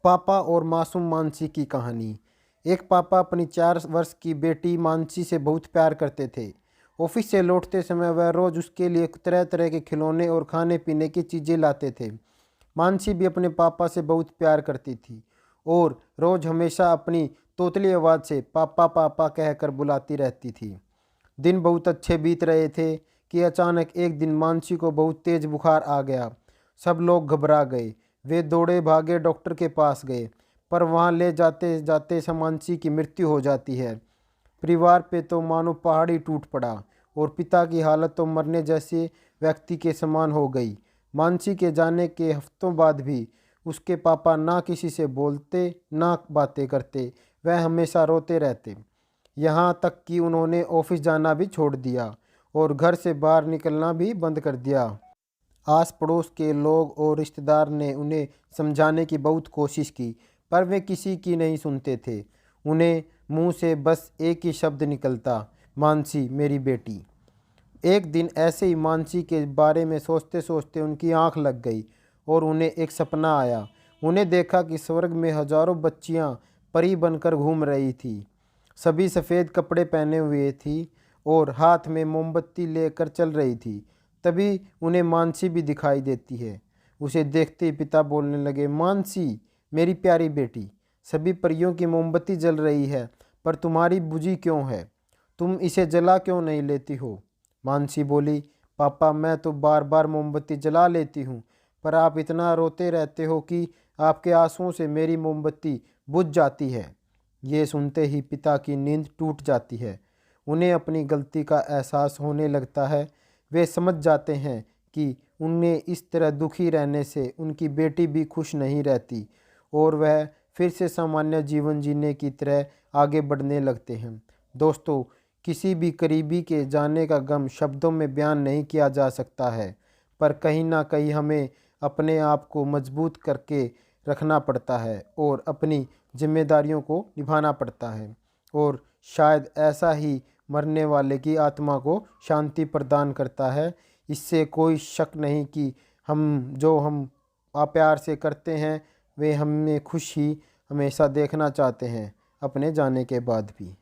पापा और मासूम मानसी की कहानी। एक पापा अपनी 4 वर्ष की बेटी मानसी से बहुत प्यार करते थे। ऑफिस से लौटते समय वह रोज़ उसके लिए तरह तरह के खिलौने और खाने पीने की चीज़ें लाते थे। मानसी भी अपने पापा से बहुत प्यार करती थी और रोज़ हमेशा अपनी तोतली आवाज़ से पापा पापा कहकर बुलाती रहती थी। दिन बहुत अच्छे बीत रहे थे कि अचानक एक दिन मानसी को बहुत तेज़ बुखार आ गया। सब लोग घबरा गए। वे दौड़े भागे डॉक्टर के पास गए, पर वहां ले जाते जाते मानसी की मृत्यु हो जाती है। परिवार पे तो मानो पहाड़ ही टूट पड़ा और पिता की हालत तो मरने जैसे व्यक्ति के समान हो गई। मानसी के जाने के हफ्तों बाद भी उसके पापा ना किसी से बोलते ना बातें करते। वह हमेशा रोते रहते, यहाँ तक कि उन्होंने ऑफिस जाना भी छोड़ दिया और घर से बाहर निकलना भी बंद कर दिया। आस पड़ोस के लोग और रिश्तेदार ने उन्हें समझाने की बहुत कोशिश की, पर वे किसी की नहीं सुनते थे। उन्हें मुंह से बस एक ही शब्द निकलता, मानसी मेरी बेटी। एक दिन ऐसे ही मानसी के बारे में सोचते सोचते उनकी आंख लग गई और उन्हें एक सपना आया। उन्हें देखा कि स्वर्ग में हजारों बच्चियां परी बनकर घूम रही थी। सभी सफ़ेद कपड़े पहने हुए थी और हाथ में मोमबत्ती लेकर चल रही थी। तभी उन्हें मानसी भी दिखाई देती है। उसे देखते ही पिता बोलने लगे, मानसी मेरी प्यारी बेटी, सभी परियों की मोमबत्ती जल रही है, पर तुम्हारी बुझी क्यों है? तुम इसे जला क्यों नहीं लेती हो? मानसी बोली, पापा मैं तो बार बार मोमबत्ती जला लेती हूँ, पर आप इतना रोते रहते हो कि आपके आंसुओं से मेरी मोमबत्ती बुझ जाती है। ये सुनते ही पिता की नींद टूट जाती है। उन्हें अपनी गलती का एहसास होने लगता है। वे समझ जाते हैं कि उन्हें इस तरह दुखी रहने से उनकी बेटी भी खुश नहीं रहती और वह फिर से सामान्य जीवन जीने की तरह आगे बढ़ने लगते हैं। दोस्तों, किसी भी करीबी के जाने का गम शब्दों में बयान नहीं किया जा सकता है, पर कहीं ना कहीं हमें अपने आप को मजबूत करके रखना पड़ता है और अपनी जिम्मेदारियों को निभाना पड़ता है। और शायद ऐसा ही मरने वाले की आत्मा को शांति प्रदान करता है। इससे कोई शक नहीं कि हम प्यार से करते हैं वे हमें खुश ही हमेशा देखना चाहते हैं अपने जाने के बाद भी।